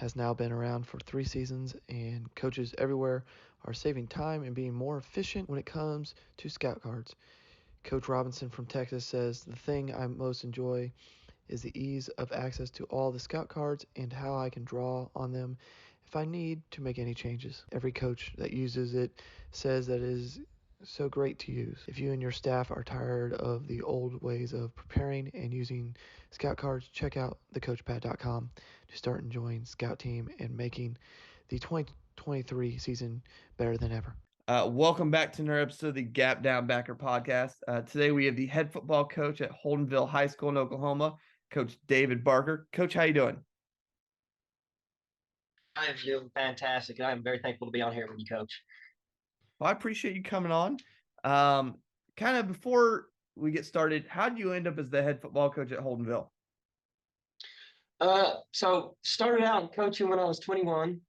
has now been around for 3 seasons, and coaches everywhere are saving time and being more efficient when it comes to scout cards. Coach Robinson from Texas says, "The thing I most enjoy is the ease of access to all the scout cards and how I can draw on them if I need to make any changes. Every coach that uses it says that it is so great to use. If you and your staff are tired of the old ways of preparing and using scout cards, check out thecoachpad.com to start enjoying Scout Team and making the 2023 season better than ever." Welcome back to another episode of the Gap Down Backer podcast. Today we have the head football coach at Holdenville High School in Oklahoma, Coach David Barker. Coach, how you doing? I am doing fantastic, and I'm very thankful to be on here with you, Coach. Well, I appreciate you coming on. Kind of before we get started, how did you end up as the head football coach at Holdenville? So started out coaching when I was 21.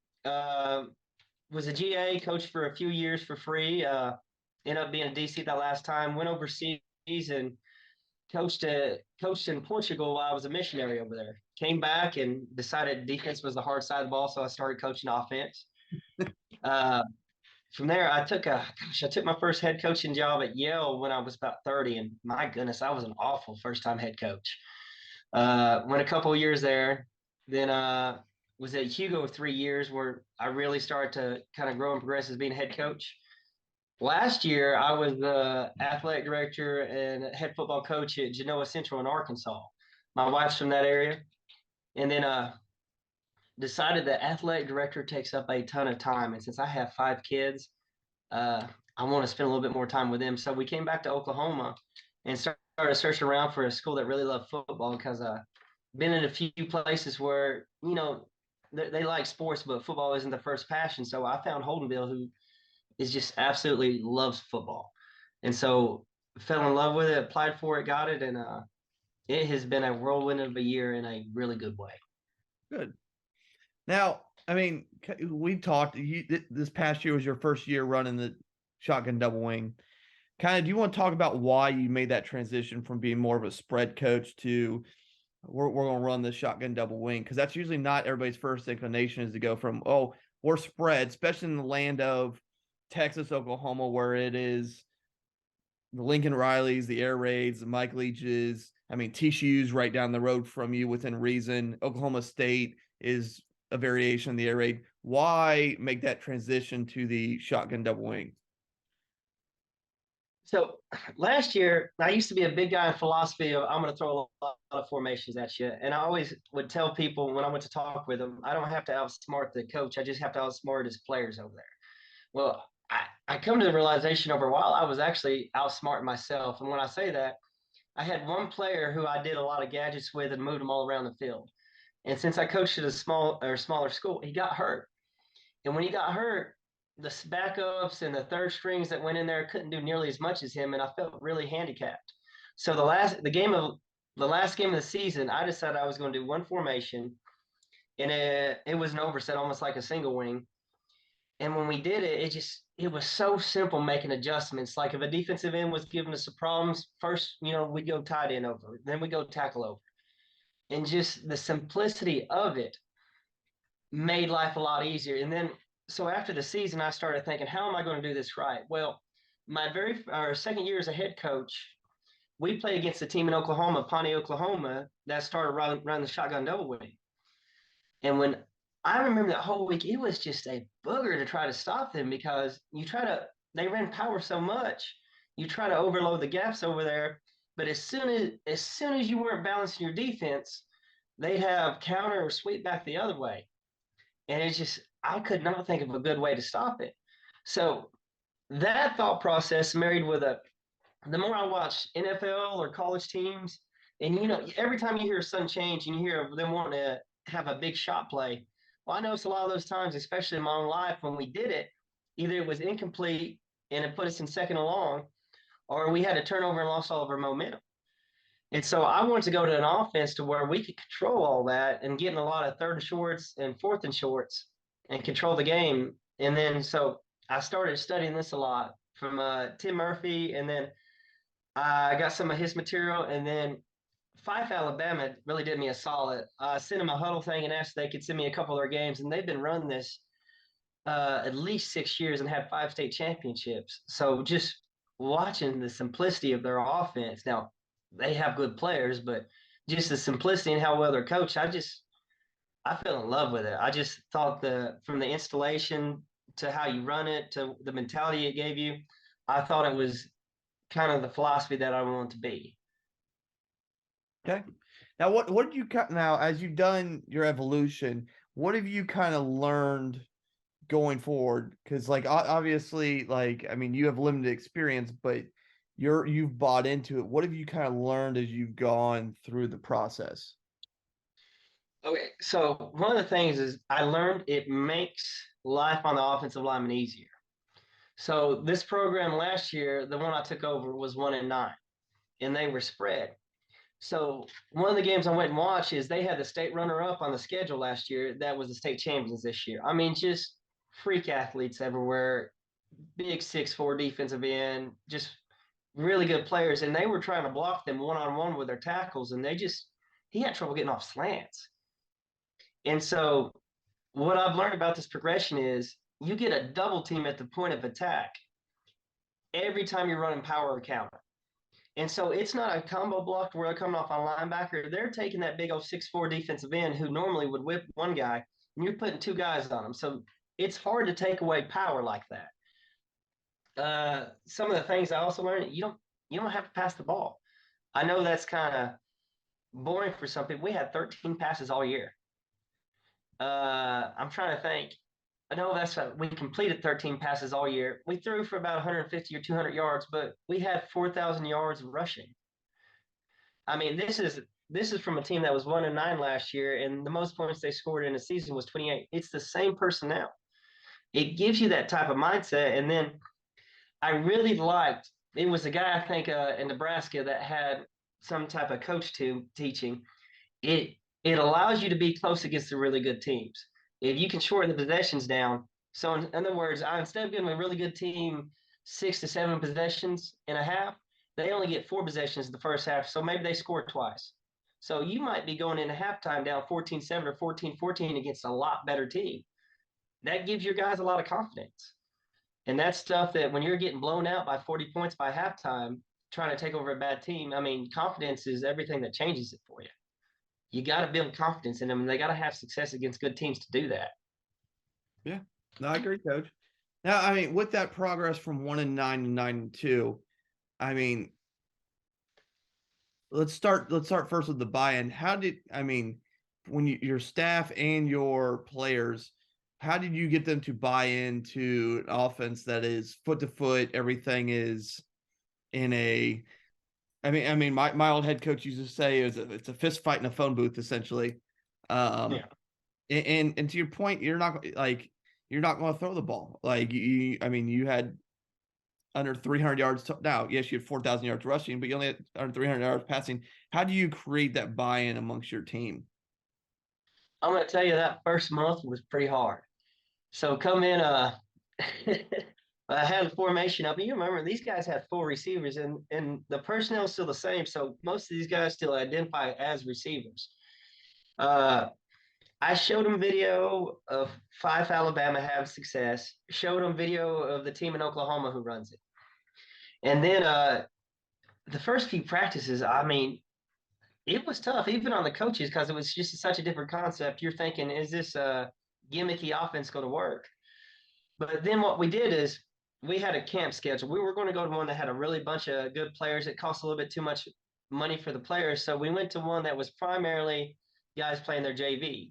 Was a GA, coached for a few years for free. Ended up being a DC that last time. Went overseas and coached in Portugal while I was a missionary over there. Came back and decided defense was the hard side of the ball, so I started coaching offense. From there, I took my first head coaching job at Yale when I was about 30, and my goodness, I was an awful first-time head coach. Went a couple of years there, then was at Hugo 3 years where I really started to kind of grow and progress as being a head coach. Last year, I was the athletic director and head football coach at Genoa Central in Arkansas. My wife's from that area, and then decided that athletic director takes up a ton of time. And since I have 5 kids, I want to spend a little bit more time with them. So we came back to Oklahoma and started searching around for a school that really loved football, because been in a few places where, they like sports, but football isn't the first passion. So I found Holdenville, who is just absolutely loves football. And so fell in love with it, applied for it, got it. And it has been a whirlwind of a year in a really good way. Good. Now, I mean, we talked. This past year was your first year running the shotgun double wing. Kind of, do you want to talk about why you made that transition from being more of a spread coach to we're going to run the shotgun double wing? Because that's usually not everybody's first inclination, is to go from, oh, we're spread, especially in the land of Texas, Oklahoma, where it is the Lincoln Rileys, the Air Raids, the Mike Leaches. I mean, TCU's right down the road from you within reason. Oklahoma State is a variation of the air raid. Why make that transition to the shotgun double wing? So last year, I used to be a big guy in philosophy of I'm going to throw a lot of formations at you. And I always would tell people when I went to talk with them, I don't have to outsmart the coach. I just have to outsmart his players over there. Well, I come to the realization over a while, I was actually outsmarting myself. And when I say that, I had one player who I did a lot of gadgets with and moved him all around the field. And since I coached at a smaller school, he got hurt. And when he got hurt, the backups and the third strings that went in there couldn't do nearly as much as him, and I felt really handicapped. So the last game of the season, I decided I was going to do one formation, and it was an overset, almost like a single wing. And when we did it, it was so simple making adjustments. Like if a defensive end was giving us some problems, first, we go tight end over, then we go tackle over. And just the simplicity of it made life a lot easier. And then, so after the season, I started thinking, how am I going to do this right? Well, our second year as a head coach, we played against a team in Oklahoma, Pawnee, Oklahoma, that started running the shotgun double wing. And when I remember that whole week, it was just a booger to try to stop them, because they ran power so much, you try to overload the gaps over there. But as soon as you weren't balancing your defense, they'd have counter or sweep back the other way. And I could not think of a good way to stop it. So that thought process married with the more I watch NFL or college teams, and every time you hear a sudden change and you hear them wanting to have a big shot play, well, I noticed a lot of those times, especially in my own life, when we did it, either it was incomplete and it put us in second and long, or we had a turnover and lost all of our momentum. And so I wanted to go to an offense to where we could control all that and get in a lot of third and shorts and fourth and shorts and control the game. And then so I started studying this a lot from Tim Murphy, and then I got some of his material, and then Fife, Alabama really did me a solid. I sent them a huddle thing and asked if they could send me a couple of their games, and they've been running this at least 6 years and had 5 state championships. So just watching the simplicity of their offense. Now they have good players, but just the simplicity and how well they're coached, I fell in love with it. I just thought from the installation to how you run it to the mentality it gave you, I thought it was kind of the philosophy that I want to be. Okay. Now, what did you now as you've done your evolution? What have you kind of learned going forward? Because like obviously, like I mean, you have limited experience, but you've bought into it. What have you kind of learned as you've gone through the process? Okay, so one of the things is I learned it makes life on the offensive lineman easier. So this program last year, the one I took over was 1-9, and they were spread. So one of the games I went and watched is they had the state runner-up on the schedule last year. That was the state champions this year. I mean, just freak athletes everywhere, big 6'4" defensive end, just really good players. And they were trying to block them one-on-one with their tackles, and he had trouble getting off slants. And so what I've learned about this progression is you get a double team at the point of attack every time you're running power or counter. And so it's not a combo block where they're coming off on linebacker. They're taking that big old 6'4" defensive end who normally would whip one guy, and you're putting two guys on them. So it's hard to take away power like that. Some of the things I also learned, you don't have to pass the ball. I know that's kind of boring for some people. We had 13 passes all year. I'm trying to think. I know we completed 13 passes all year. We threw for about 150 or 200 yards, but we had 4,000 yards rushing. I mean, this is from a team that was 1-9 last year, and the most points they scored in a season was 28. It's the same personnel. It gives you that type of mindset. And then I really liked it was a guy I think in Nebraska that had some type of coach teaching. It allows you to be close against the really good teams. If you can shorten the possessions down. So in other words, instead of giving a really good team 6 to 7 possessions in a half, they only get 4 possessions in the first half. So maybe they score twice. So you might be going into halftime down 14-7 or 14-14 against a lot better team. That gives your guys a lot of confidence. And that's stuff that when you're getting blown out by 40 points by halftime, trying to take over a bad team, I mean, confidence is everything that changes it for you. You got to build confidence in them, and they got to have success against good teams to do that. Yeah, no, I agree, Coach. Now, I mean, with that progress from 1-9 to 9-2, I mean, let's start first with the buy-in. When your staff and your players, how did you get them to buy into an offense that is foot to foot? Everything is in a. My old head coach used to say it's a fist fight in a phone booth, essentially. Yeah. And to your point, you're not going to throw the ball. Like you had under 300 yards. Now, yes, you had 4,000 yards rushing, but you only had under 300 yards passing. How do you create that buy-in amongst your team? I'm going to tell you that first month was pretty hard. So come in, I had a formation up. You remember these guys had 4 receivers, and the personnel is still the same. So most of these guys still identify as receivers. I showed them video of Fife, Alabama have success. Showed them video of the team in Oklahoma who runs it. And then the first few practices, I mean, it was tough, even on the coaches, because it was just such a different concept. You're thinking, is this a gimmicky offense going to work? But then what we did is we had a camp schedule. We were going to go to one that had a really bunch of good players. It cost a little bit too much money for the players. So we went to one that was primarily guys playing their JV.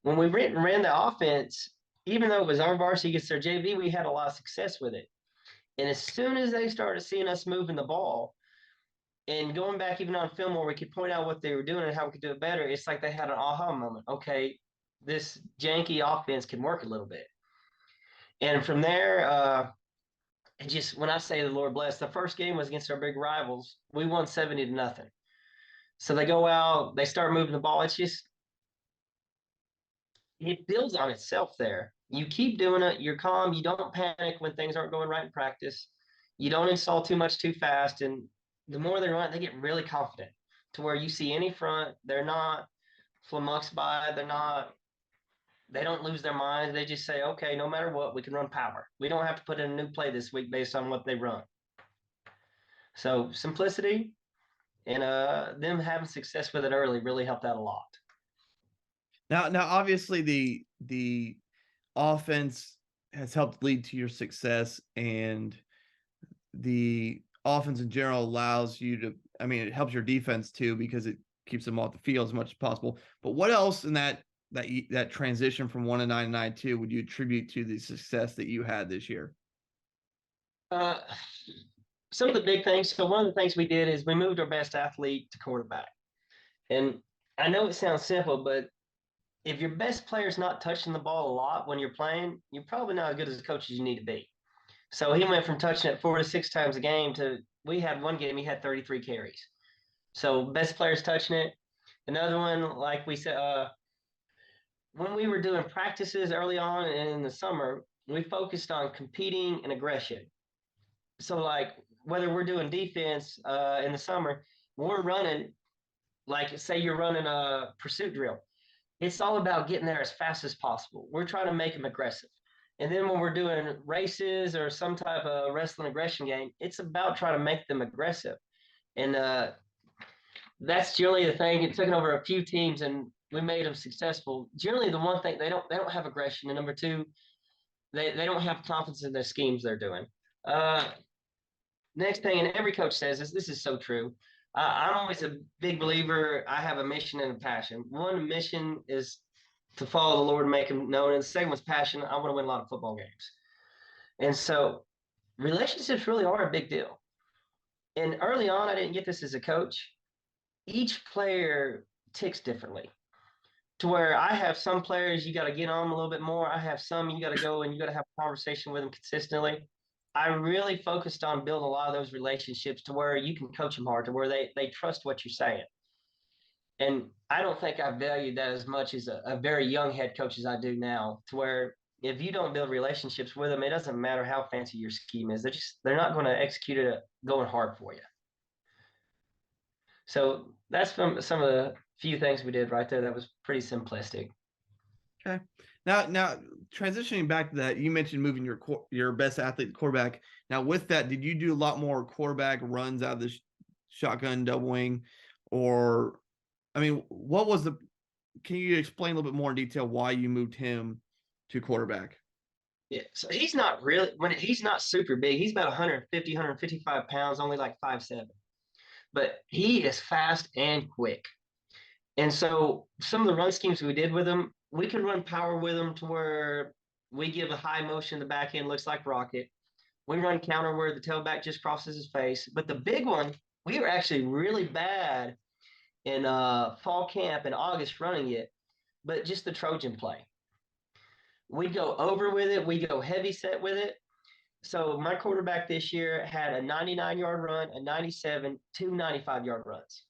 When we ran the offense, even though it was our varsity against their JV, we had a lot of success with it. And as soon as they started seeing us moving the ball and going back even on film where we could point out what they were doing and how we could do it better, it's like they had an aha moment. Okay, this janky offense can work a little bit. And from there, when I say the Lord bless, the first game was against our big rivals. We won 70-0. So they go out, they start moving the ball. It builds on itself there. You keep doing it. You're calm. You don't panic when things aren't going right in practice. You don't install too much too fast. And the more they run, they get really confident. to where you see any front, they're not flummoxed by it. They don't lose their minds. They just say, okay, no matter what, we can run power. We don't have to put in a new play this week based on what they run. So simplicity and them having success with it early really helped out a lot. Now, obviously, the offense has helped lead to your success, and the offense in general allows you to. I mean, it helps your defense too because it keeps them off the field as much as possible. But what else in that transition from 1-9 to 9-2 would you attribute to the success that you had this year? Some of the big things. So one of the things we did is we moved our best athlete to quarterback. And I know it sounds simple, but if your best player's not touching the ball a lot when you're playing, you're probably not as good as a coach as you need to be. So he went from touching it 4 to 6 times a game to, we had one game he had 33 carries. So best player's touching it. Another one, like we said, when we were doing practices early on in the summer, we focused on competing and aggression. So like whether we're doing defense in the summer, we're running, like say you're running a pursuit drill. It's all about getting there as fast as possible. We're trying to make them aggressive. And then when we're doing races or some type of wrestling aggression game, it's about trying to make them aggressive. And that's generally the thing. It took over a few teams and we made them successful. Generally, the one thing they don't have aggression, and number two, they don't have confidence in their schemes they're doing. Next thing, and every coach says this is so true. I'm always a big believer. I have a mission and a passion. One mission is to follow the Lord and make him known. And the second one's passion. I want to win a lot of football games. And so relationships really are a big deal. And early on, I didn't get this as a coach. Each player ticks differently. To where I have some players, you got to get on them a little bit more. I have some, you got to go and you got to have a conversation with them consistently. I really focused on building a lot of those relationships to where you can coach them hard, to where they trust what you're saying. And I don't think I valued that as much as a very young head coach as I do now, to where if you don't build relationships with them, it doesn't matter how fancy your scheme is. They're not going to execute it going hard for you. So that's some of the few things we did right there. That was pretty simplistic. Okay. Now transitioning back to that, you mentioned moving your best athlete to quarterback. Now with that, did you do a lot more quarterback runs out of the shotgun double wing, or I mean, can you explain a little bit more in detail why you moved him to quarterback? Yeah, so he's not really, he's not super big. He's about 150, 155 pounds, only like 5'7". But he is fast and quick. And so some of the run schemes we did with him, we could run power with him to where we give a high motion, the back end looks like rocket. We run counter where the tailback just crosses his face. But the big one, we were actually really bad in fall camp in August running it, but just the Trojan play. We go over with it. We go heavy set with it. So my quarterback this year had a 99-yard run, a 97, 2 95-yard runs.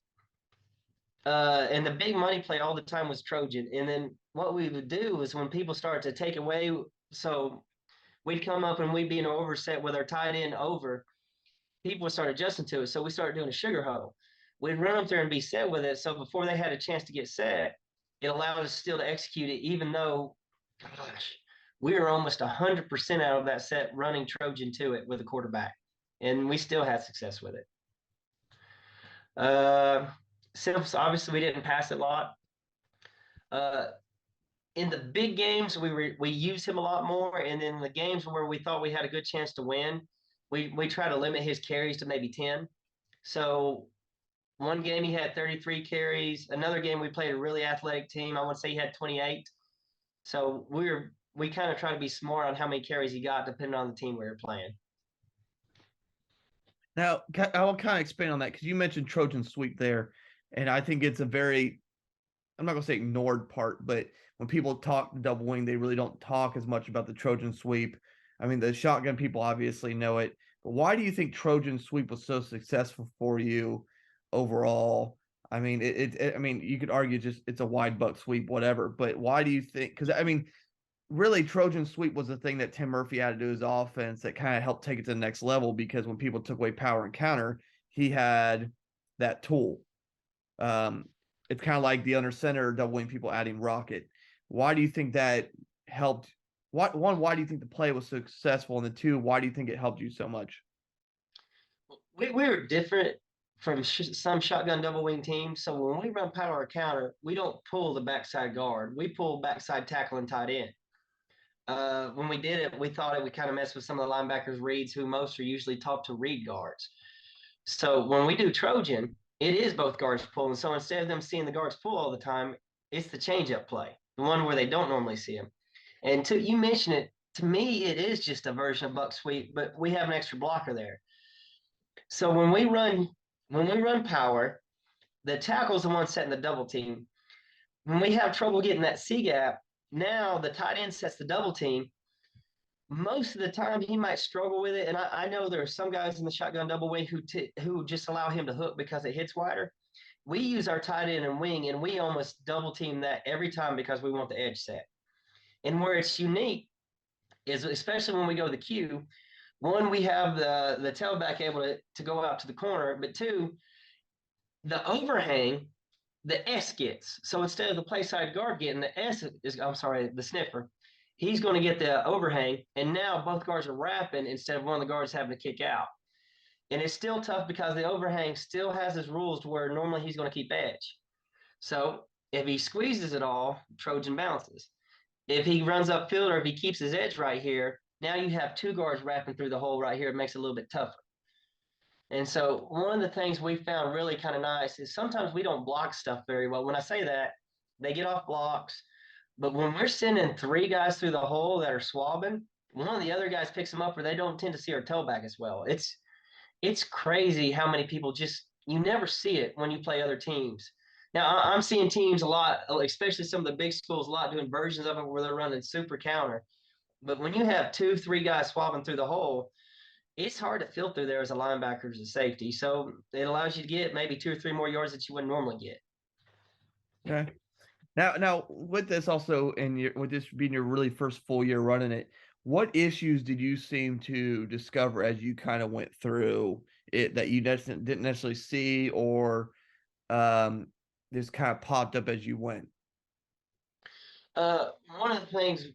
And the big money play all the time was Trojan. And then what we would do is when people started to take away, so we'd come up and we'd be in an overset with our tight end over, people would start adjusting to it. So we started doing a sugar huddle. We'd run up there and be set with it. So before they had a chance to get set, it allowed us still to execute it, even though, gosh, we were almost 100% out of that set running Trojan to it with a quarterback. And we still had success with it. Since obviously we didn't pass it a lot. In the big games, we used him a lot more. And in the games where we thought we had a good chance to win, we try to limit his carries to maybe 10. So one game he had 33 carries. Another game we played a really athletic team. I want to say he had 28. So we kind of try to be smart on how many carries he got depending on the team we were playing. Now, I will kind of expand on that because you mentioned Trojan sweep there. And I think it's a very, I'm not going to say ignored part, but when people talk double wing, they really don't talk as much about the Trojan sweep. I mean, the shotgun people obviously know it. But why do you think Trojan sweep was so successful for you overall? I mean, I mean, you could argue just it's a wide buck sweep, whatever. But why do you think? Because I mean, really, Trojan sweep was the thing that Tim Murphy added to his offense that kind of helped take it to the next level. Because when people took away power and counter, he had that tool. It's kind of like the under center double wing people adding rocket. Why do you think that helped? Why do you think the play was successful? And the two, why do you think it helped you so much? We were different from some shotgun double wing teams. So when we run power or counter, we don't pull the backside guard. We pull backside tackle and tight end. When we did it, we thought it would kind of mess with some of the linebackers' reads, who most are usually taught to read guards. So when we do Trojan, it is both guards pulling. So instead of them seeing the guards pull all the time, it's the change-up play, the one where they don't normally see them. And you mentioned it, to me, it is just a version of buck sweep, but we have an extra blocker there. So when we run power, the tackle's the one setting the double team. When we have trouble getting that C gap, now the tight end sets the double team. Most of the time he might struggle with it, and I know there are some guys in the shotgun double wing who just allow him to hook because it hits wider. We use our tight end and wing, and we almost double team that every time because we want the edge set. And where it's unique is, especially when we go to the Q, one, we have the tailback able to go out to the corner, but two, the overhang, the S gets. So instead of the play side guard getting, the sniffer, he's going to get the overhang, and now both guards are wrapping instead of one of the guards having to kick out. And it's still tough because the overhang still has his rules to where normally he's going to keep edge. So if he squeezes it all, Trojan bounces. If he runs upfield or if he keeps his edge right here, now you have two guards wrapping through the hole right here. It makes it a little bit tougher. And so one of the things we found really kind of nice is sometimes we don't block stuff very well. When I say that, they get off blocks. But when we're sending three guys through the hole that are swabbing, one of the other guys picks them up, or they don't tend to see our tailback as well. It's crazy how many people you never see it when you play other teams. Now, I'm seeing teams a lot, especially some of the big schools, a lot doing versions of it where they're running super counter. But when you have 2-3 guys swabbing through the hole, it's hard to filter there as a linebacker, as a safety. So it allows you to get maybe 2 or 3 more yards that you wouldn't normally get. Okay. Now with this also, and with this being your really first full year running it, what issues did you seem to discover as you kind of went through it that you didn't necessarily see, or just kind of popped up as you went? One of the things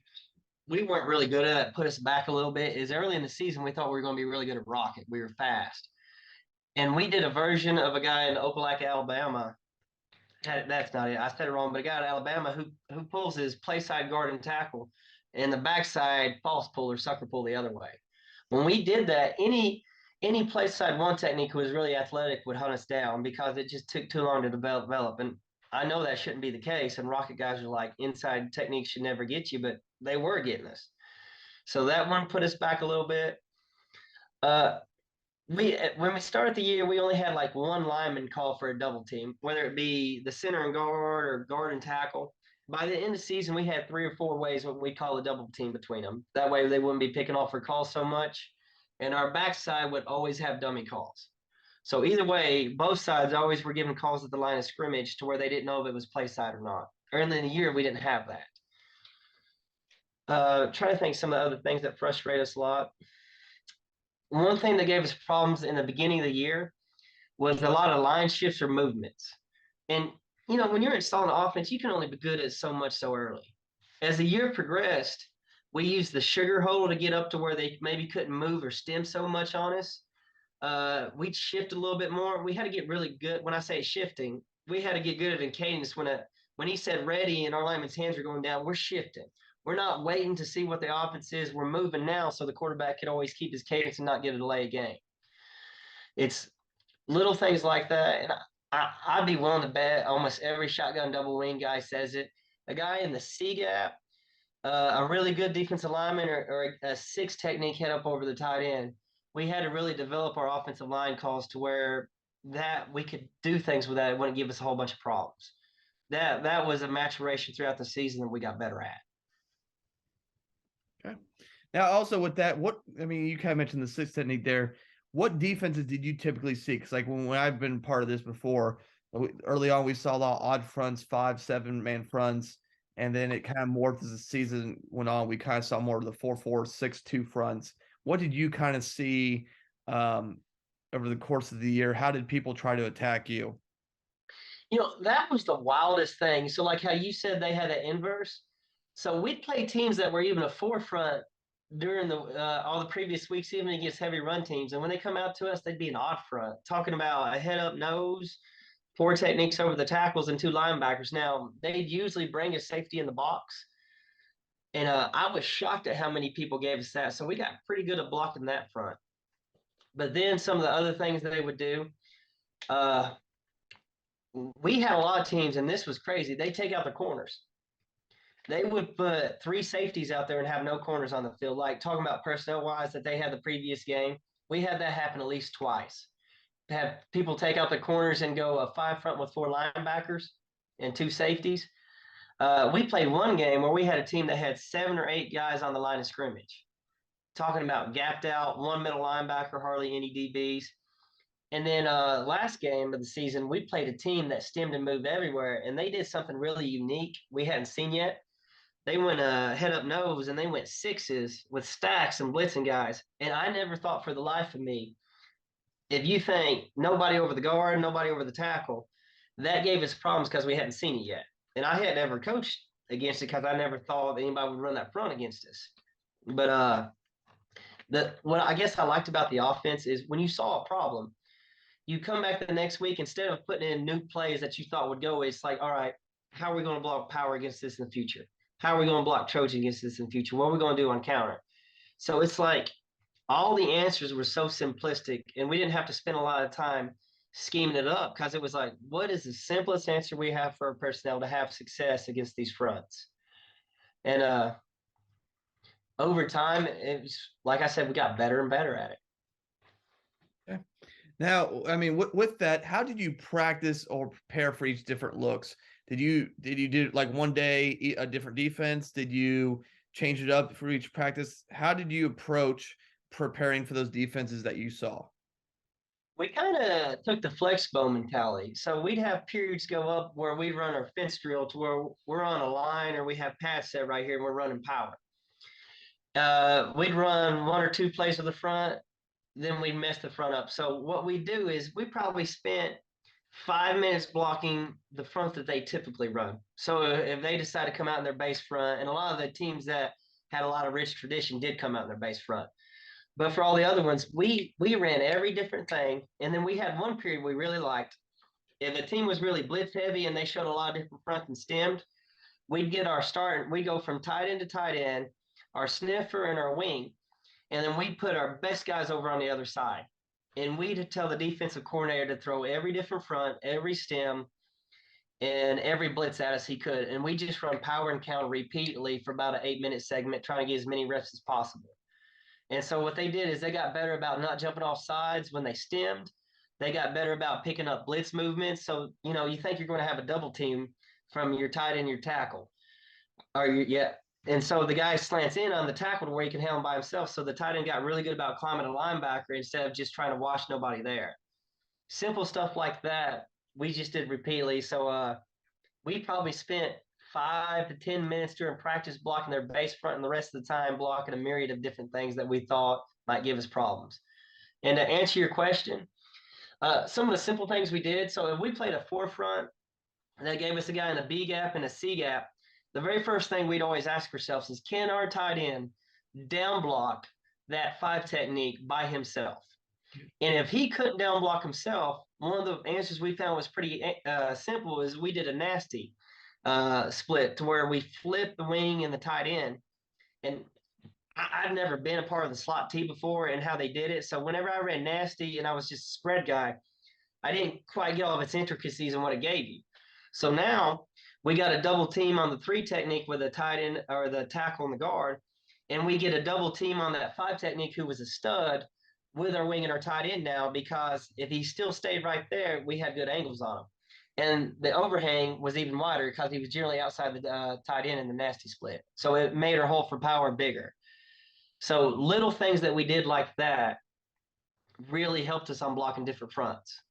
we weren't really good at, put us back a little bit, is early in the season we thought we were going to be really good at rocket. We were fast. And we did a version of a guy in Opelika, Alabama. That's not it. I said it wrong, but a guy in Alabama who pulls his play side guard and tackle, and the backside false pull or sucker pull the other way. When we did that, any play side one technique who was really athletic would hunt us down because it just took too long to develop. And I know that shouldn't be the case. And rocket guys are like, inside techniques should never get you, but they were getting us. So that one put us back a little bit. When we started the year, we only had like one lineman call for a double team, whether it be the center and guard or guard and tackle. By the end of the season, we had 3 or 4 ways what we call a double team between them. That way, they wouldn't be picking off for calls so much, and our backside would always have dummy calls. So either way, both sides always were given calls at the line of scrimmage to where they didn't know if it was play side or not. Early in the year, we didn't have that. Trying to think some of the other things that frustrate us a lot. One thing that gave us problems in the beginning of the year was a lot of line shifts or movements. And, when you're installing an offense, you can only be good at so much so early. As the year progressed, we used the sugar hole to get up to where they maybe couldn't move or stem so much on us. We'd shift a little bit more. We had to get really good. When I say shifting, we had to get good at in cadence. When he said ready and our lineman's hands are going down, we're shifting. We're not waiting to see what the offense is. We're moving now so the quarterback could always keep his cadence and not get a delay game. It's little things like that. And I'd be willing to bet almost every shotgun double wing guy says it. A guy in the C gap, a really good defensive lineman or a 6 technique head up over the tight end. We had to really develop our offensive line calls to where that we could do things with that. It wouldn't give us a whole bunch of problems. That was a maturation throughout the season that we got better at. Okay. Now, also with that, you kind of mentioned the 6 technique there. What defenses did you typically see? Because like when I've been part of this before, early on we saw a lot of odd fronts, 5-7 man fronts, and then it kind of morphed as the season went on. We kind of saw more of the 4-4, 6-2 fronts. What did you kind of see over the course of the year? How did people try to attack you? That was the wildest thing. So like how you said they had an inverse. So we'd play teams that were even a forefront during the all the previous weeks, even against heavy run teams. And when they come out to us, they'd be an odd front, talking about a head up nose, poor techniques over the tackles, and two linebackers. Now they'd usually bring a safety in the box. And I was shocked at how many people gave us that. So we got pretty good at blocking that front. But then some of the other things that they would do, uh, we had a lot of teams, and this was crazy. They take out the corners. They would put three safeties out there and have no corners on the field. Like talking about personnel wise that they had the previous game, we had that happen at least twice. Have people take out the corners and go a five front with four linebackers and two safeties. We played one game where we had a team that had 7 or 8 guys on the line of scrimmage. Talking about gapped out, one middle linebacker, hardly any DBs. And then last game of the season, we played a team that stemmed and moved everywhere, and they did something really unique we hadn't seen yet. They went head up nose, and they went sixes with stacks and blitzing guys. And I never thought for the life of me, if you think nobody over the guard, nobody over the tackle, that gave us problems because we hadn't seen it yet. And I had never coached against it because I never thought anybody would run that front against us. But what I guess I liked about the offense is when you saw a problem, you come back the next week, instead of putting in new plays that you thought would go, it's like, all right, how are we going to block power against this in the future? How are we going to block Trojan against this in the future? What are we going to do on counter? So it's like all the answers were so simplistic, and we didn't have to spend a lot of time scheming it up because it was like, what is the simplest answer we have for our personnel to have success against these fronts? And over time, it was, like I said, we got better and better at it. Okay. Now, I mean, with that, how did you practice or prepare for each different looks? Did you do like one day a different defense? Did you change it up for each practice? How did you approach preparing for those defenses that you saw? We kind of took the flex bow mentality. So we'd have periods go up where we'd run our fence drill to where we're on a line, or we have pads set right here and we're running power. We'd run 1 or 2 plays to the front, then we'd mess the front up. So what we do is we probably spent 5 minutes blocking the front that they typically run. So if they decide to come out in their base front, and a lot of the teams that had a lot of rich tradition did come out in their base front. But for all the other ones, we ran every different thing. And then we had one period we really liked. If a team was really blitz heavy and they showed a lot of different fronts and stemmed, we'd get our start. We'd go from tight end to tight end, our sniffer and our wing. And then we'd put our best guys over on the other side. And we'd tell the defensive coordinator to throw every different front, every stem, and every blitz at us he could. And we just run power and counter repeatedly for about an 8-minute segment, trying to get as many reps as possible. And so what they did is they got better about not jumping off sides when they stemmed. They got better about picking up blitz movements. So, you think you're going to have a double team from your tight end, your tackle. And so the guy slants in on the tackle to where he can handle him by himself. So the tight end got really good about climbing a linebacker instead of just trying to watch nobody there. Simple stuff like that we just did repeatedly. So we probably spent 5 to 10 minutes during practice blocking their base front, and the rest of the time blocking a myriad of different things that we thought might give us problems. And to answer your question, some of the simple things we did. So if we played a 4-front, that gave us a guy in a B gap and a C gap, the very first thing we'd always ask ourselves is, can our tight end down block that 5 technique by himself? And if he couldn't down block himself, one of the answers we found was pretty simple, is we did a nasty split to where we flipped the wing and the tight end. And I've never been a part of the slot T before and how they did it. So whenever I ran nasty and I was just a spread guy, I didn't quite get all of its intricacies and what it gave you. So now we got a double team on the 3 technique with the tight end or the tackle and the guard. And we get a double team on that 5 technique who was a stud with our wing and our tight end now, because if he still stayed right there, we had good angles on him. And the overhang was even wider because he was generally outside the tight end in the nasty split. So it made our hole for power bigger. So little things that we did like that really helped us on blocking different fronts.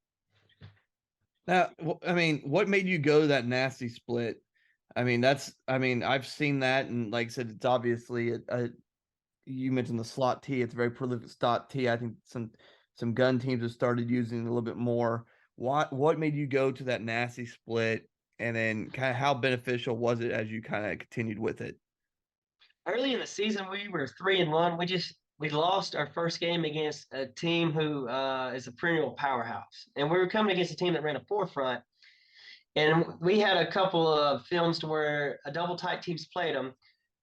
Now, I mean, what made you go that nasty split? I've seen that, and like I said, it's obviously you mentioned the slot T. It's a very prolific slot T. I think some gun teams have started using it a little bit more. what made you go to that nasty split, and then kind of how beneficial was it as you kind of continued with it? Early in the season, we were 3-1. We lost our first game against a team who is a perennial powerhouse, and we were coming against a team that ran a forefront. And we had a couple of films to where a double tight teams played them.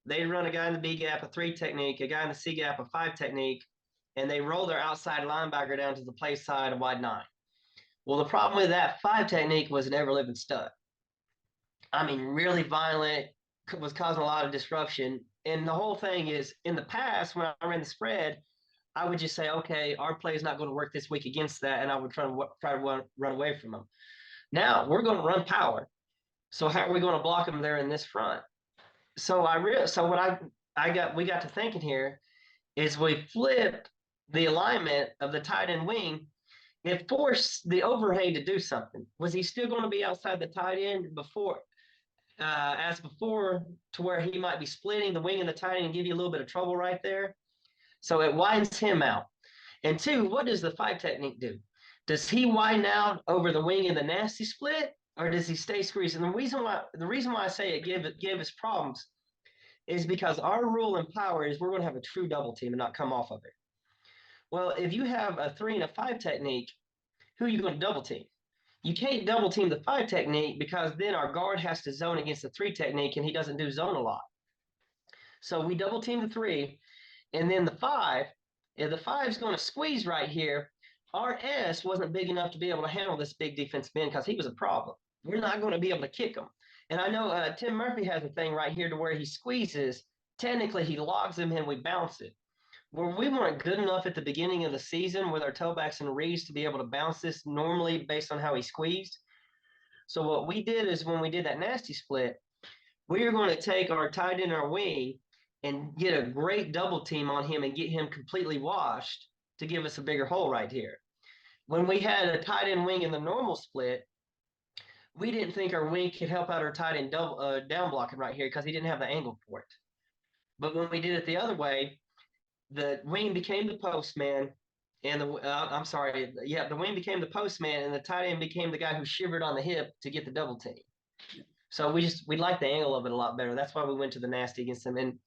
They'd run a guy in the B gap, a 3 technique, a guy in the C gap, a 5 technique, and they roll their outside linebacker down to the play side, a wide 9. Well, the problem with that 5 technique was an ever living stud. I mean, really violent, was causing a lot of disruption. And the whole thing is, in the past, when I ran the spread, I would just say, okay, our play is not going to work this week against that, and I would try to run away from them. Now we're going to run power. So how are we going to block them there in this front? So we got to thinking here is we flipped the alignment of the tight end wing. It forced the overhang to do something. Was he still going to be outside the tight end as before, to where he might be splitting the wing and the tight end and give you a little bit of trouble right there? So it widens him out. And 2, what does the 5 technique do? Does he widen out over the wing in the nasty split, or does he stay squeezed? And the reason why I say it give us problems is because our rule in power is we're going to have a true double team and not come off of it. Well, if you have a 3 and a 5 technique, who are you going to double team? You can't double team the 5 technique because then our guard has to zone against the 3 technique, and he doesn't do zone a lot. So we double team the 3, and then the 5. If the 5 is going to squeeze right here, our S wasn't big enough to be able to handle this big defensive end because he was a problem. We're not going to be able to kick him. And I know Tim Murphy has a thing right here to where he squeezes. Technically, he logs him and we bounce it. Well, we weren't good enough at the beginning of the season with our tailbacks and reads to be able to bounce this normally based on how he squeezed. So what we did is when we did that nasty split, we are going to take our tight end, our wing, and get a great double team on him and get him completely washed to give us a bigger hole right here. When we had a tight end wing in the normal split, we didn't think our wing could help out our tight end down blocking right here because he didn't have the angle for it. But when we did it the other way, the wing became the postman, and the wing became the postman, and the tight end became the guy who shivered on the hip to get the double team. So we liked the angle of it a lot better. That's why we went to the nasty against them. And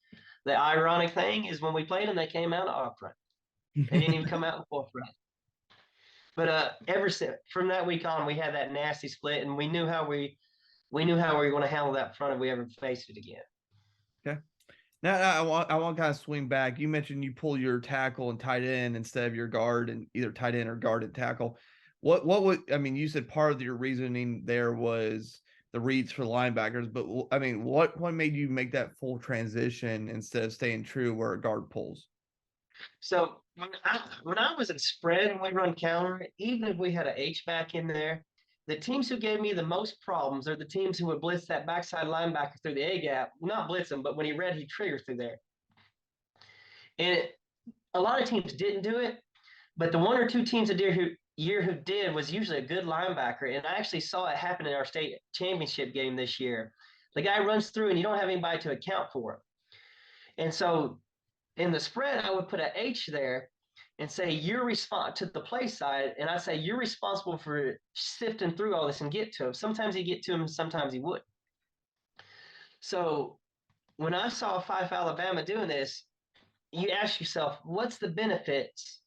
the ironic thing is when we played them, they came out off front. They didn't even come out in full front. But ever since from that week on, we had that nasty split, and we knew how we were going to handle that front if we ever faced it again. Okay. Now I want to kind of swing back. You mentioned you pull your tackle and tight end instead of your guard, and either tight end or guard and tackle. What would you said part of your reasoning there was the reads for the linebackers, but what made you make that full transition instead of staying true where a guard pulls? So when I was in spread and we run counter, even if we had an H back in there, the teams who gave me the most problems are the teams who would blitz that backside linebacker through the A gap. Not blitz him, but when he read, he'd trigger through there. And a lot of teams didn't do it, but the 1 or 2 teams a year who did was usually a good linebacker. And I actually saw it happen in our state championship game this year. The guy runs through and you don't have anybody to account for him. And so in the spread, I would put an H there and say, you're responsible to the play side. And I say, you're responsible for sifting through all this and get to him. Sometimes he'd get to him, sometimes he wouldn't. So when I saw 5 Alabama doing this, you ask yourself, what's the benefits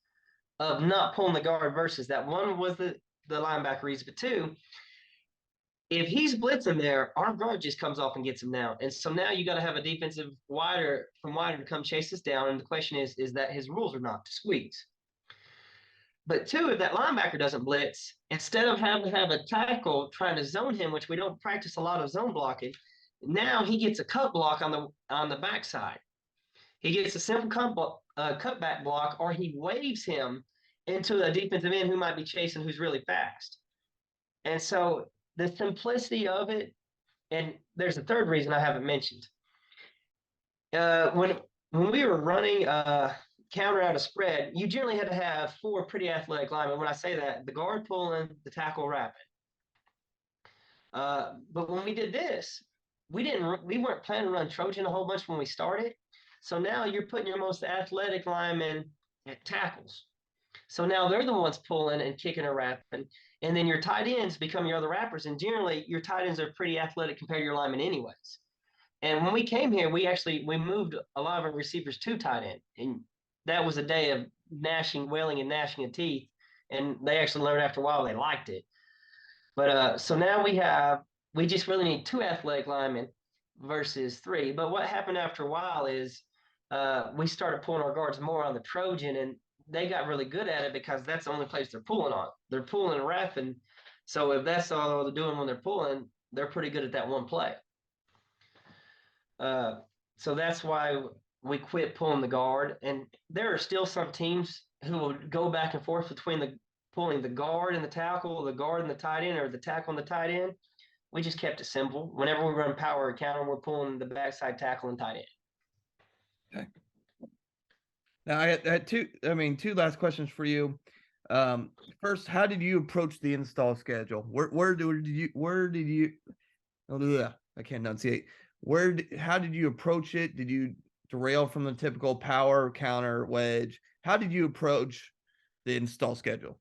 of not pulling the guard versus that? One was the linebacker reads, but 2, if he's blitzing there, our guard just comes off and gets him down. And so now you got to have a defensive wider to come chase us down. And the question is that his rules are not to squeeze. But 2, if that linebacker doesn't blitz, instead of having to have a tackle trying to zone him, which we don't practice a lot of zone blocking, now he gets a cut block on the backside. He gets a simple cutback block, or he waves him into a defensive end who might be chasing, who's really fast. And so the simplicity of it, and there's a third reason I haven't mentioned. When we were running counter out of spread, you generally had to have 4 pretty athletic linemen. When I say that, the guard pulling, the tackle wrapping. But when we did this, we weren't planning to run Trojan a whole bunch when we started. So now you're putting your most athletic linemen at tackles. So now they're the ones pulling and kicking or wrapping. And then your tight ends become your other wrappers. And generally, your tight ends are pretty athletic compared to your linemen, anyways. And when we came here, we moved a lot of our receivers to tight end. And that was a day of wailing and gnashing of teeth. And they actually learned after a while they liked it. But so now we just really need 2 athletic linemen versus 3. But what happened after a while is we started pulling our guards more on the Trojan, and they got really good at it because that's the only place they're pulling on. They're pulling and wrapping. So if that's all they're doing when they're pulling, they're pretty good at that one play. So that's why we quit pulling the guard. And there are still some teams who will go back and forth between pulling the guard and the tackle, the guard and the tight end, or the tackle and the tight end. We just kept it simple. Whenever we run power or counter, we're pulling the backside tackle and tight end. Okay. Now I had two last questions for you. First, how did you approach the install schedule? Where did you I can't enunciate. How did you approach it? Did you derail from the typical power, counter, wedge? How did you approach the install schedule?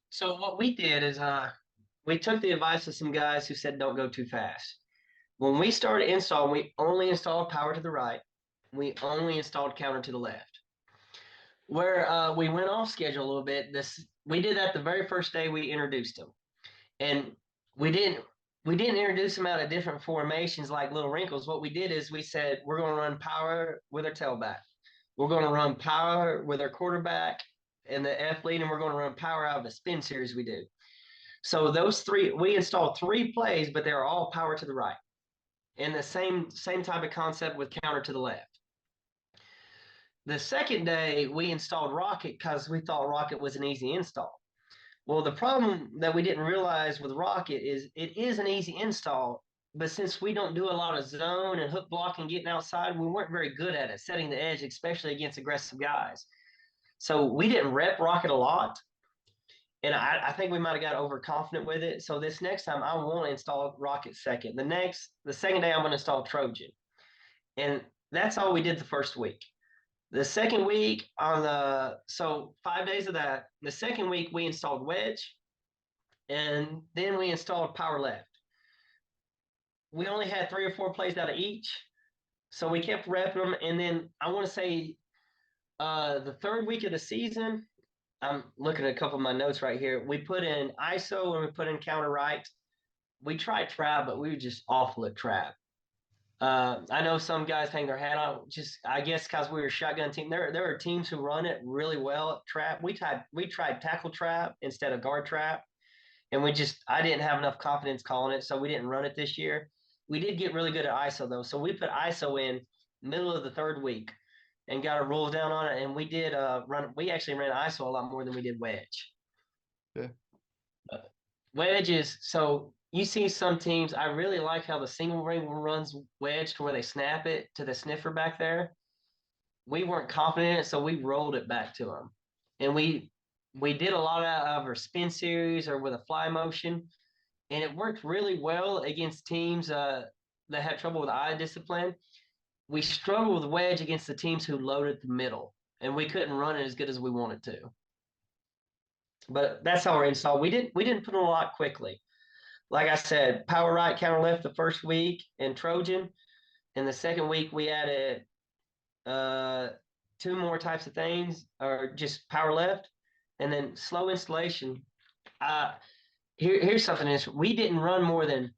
So what we did is we took the advice of some guys who said don't go too fast. When we started installing, we only installed power to the right. We only installed counter to the left. Where we went off schedule a little bit, we did that the very first day we introduced them. And we didn't introduce them out of different formations like little wrinkles. What we did is we said, we're going to run power with our tailback. We're going to run power with our quarterback and the athlete, and we're going to run power out of the spin series we do. So those 3, we installed 3 plays, but they're all power to the right. And the same type of concept with counter to the left. The second day, we installed Rocket because we thought Rocket was an easy install. Well, the problem that we didn't realize with Rocket is it is an easy install, but since we don't do a lot of zone and hook block and getting outside, we weren't very good at it, setting the edge, especially against aggressive guys. So we didn't rep Rocket a lot. And I think we might have got overconfident with it. So this next time, I want to install Rocket second. The second day, I'm going to install Trojan. And that's all we did the first week. The second week so 5 days of that, the second week we installed wedge, and then we installed power left. We only had 3 or 4 plays out of each, so we kept repping them. And then I want to say the third week of the season, I'm looking at a couple of my notes right here. We put in ISO and we put in counter right. We tried trap, but we were just awful at trap. I know some guys hang their hat on, I guess because we were a shotgun team. There are teams who run it really well at trap. We tried tackle trap instead of guard trap, and I didn't have enough confidence calling it, so we didn't run it this year. We did get really good at ISO though, so we put ISO in middle of the third week and got our rules down on it, and we did we actually ran ISO a lot more than we did wedge. Yeah. Wedge is so. You see some teams, I really like how the single ring runs wedge to where they snap it to the sniffer back there. We weren't confident in it, so we rolled it back to them. And we did a lot of our spin series or with a fly motion, and it worked really well against teams that had trouble with eye discipline. We struggled with wedge against the teams who loaded the middle, and we couldn't run it as good as we wanted to. But that's how we're installed. We didn't put in a lot quickly. Like I said, power right, counter left the first week in Trojan. And the second week, we added 2 more types of things, or just power left. And then slow installation. Here's something else. We didn't run more than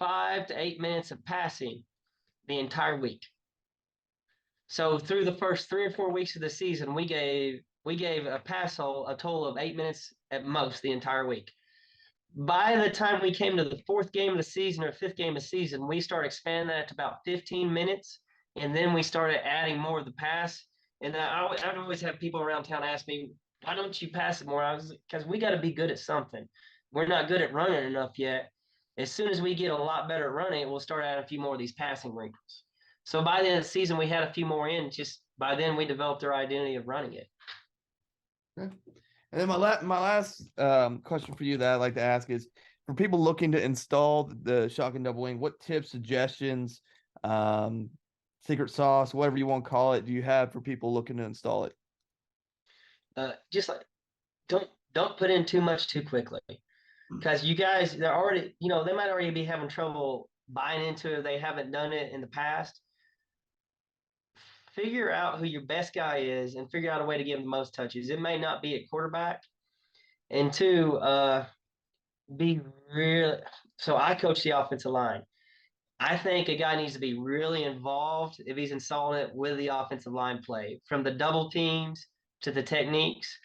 5 to 8 minutes of passing the entire week. So through the first 3 or 4 weeks of the season, we gave a pass hole a total of 8 minutes at most the entire week. By the time we came to the 4th game of the season or 5th game of the season, we started expanding that to about 15 minutes. And then we started adding more of the pass. And I'd always have people around town ask me, why don't you pass it more? Because we got to be good at something. We're not good at running enough yet. As soon as we get a lot better at running, we'll start adding a few more of these passing wrinkles. So by the end of the season, we had a few more in. Just by then, we developed our identity of running it. Okay. And then my last question for you that I'd like to ask is, for people looking to install the shotgun double wing, what tips, suggestions, secret sauce, whatever you want to call it, do you have for people looking to install it? just like don't put in too much too quickly, because you guys, they're already, they might already be having trouble buying into it. They haven't done it in the past. Figure out who your best guy is and figure out a way to give him the most touches. It may not be at quarterback. And two, be real. So I coach the offensive line. I think a guy needs to be really involved if he's installing it with the offensive line play, from the double teams to the techniques.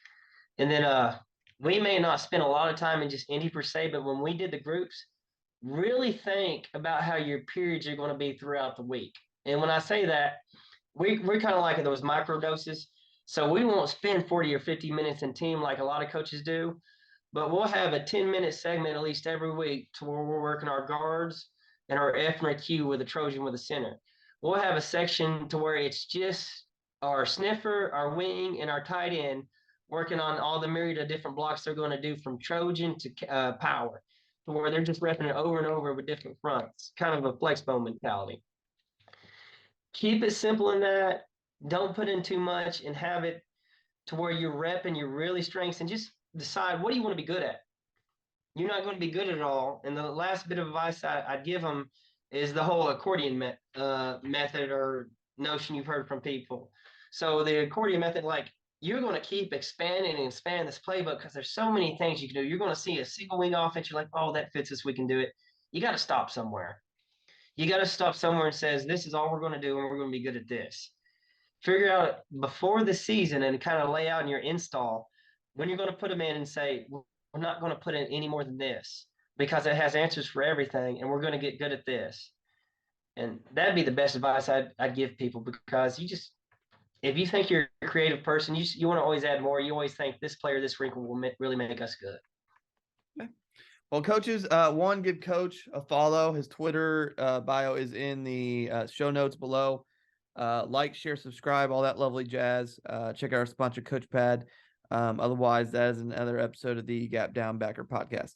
And then we may not spend a lot of time in just indie per se, but when we did the groups, really think about how your periods are going to be throughout the week. And when I say that, we're kind of like those micro doses. So we won't spend 40 or 50 minutes in team like a lot of coaches do, but we'll have a 10-minute segment at least every week to where we're working our guards and our F and our Q with a Trojan with a center. We'll have a section to where it's just our sniffer, our wing, and our tight end working on all the myriad of different blocks they're going to do from Trojan to power, to where they're just repping it over and over with different fronts, kind of a flex bone mentality. Keep it simple in that. Don't put in too much and have it to where you're repping your really strengths, and just decide, what do you want to be good at? You're not going to be good at it all. And the last bit of advice I'd give them is the whole accordion method or notion you've heard from people. So the accordion method, like, you're going to keep expanding and expanding this playbook because there's so many things you can do. You're going to see a single wing offense. You're like, oh, that fits us. We can do it. You got to stop somewhere. You got to stop somewhere and says, this is all we're going to do, and we're going to be good at this. Figure out before the season and kind of lay out in your install when you're going to put them in and say, we're not going to put in any more than this because it has answers for everything, and we're going to get good at this. And that'd be the best advice I'd give people, because if you think you're a creative person, you want to always add more. You always think this player, this wrinkle will really make us good. Okay. Well, coaches, one, give Coach a follow. His Twitter bio is in the show notes below. Like, share, subscribe, all that lovely jazz. Check out our sponsor, Coachpad. Otherwise, that is another episode of the Gap Down Backer podcast.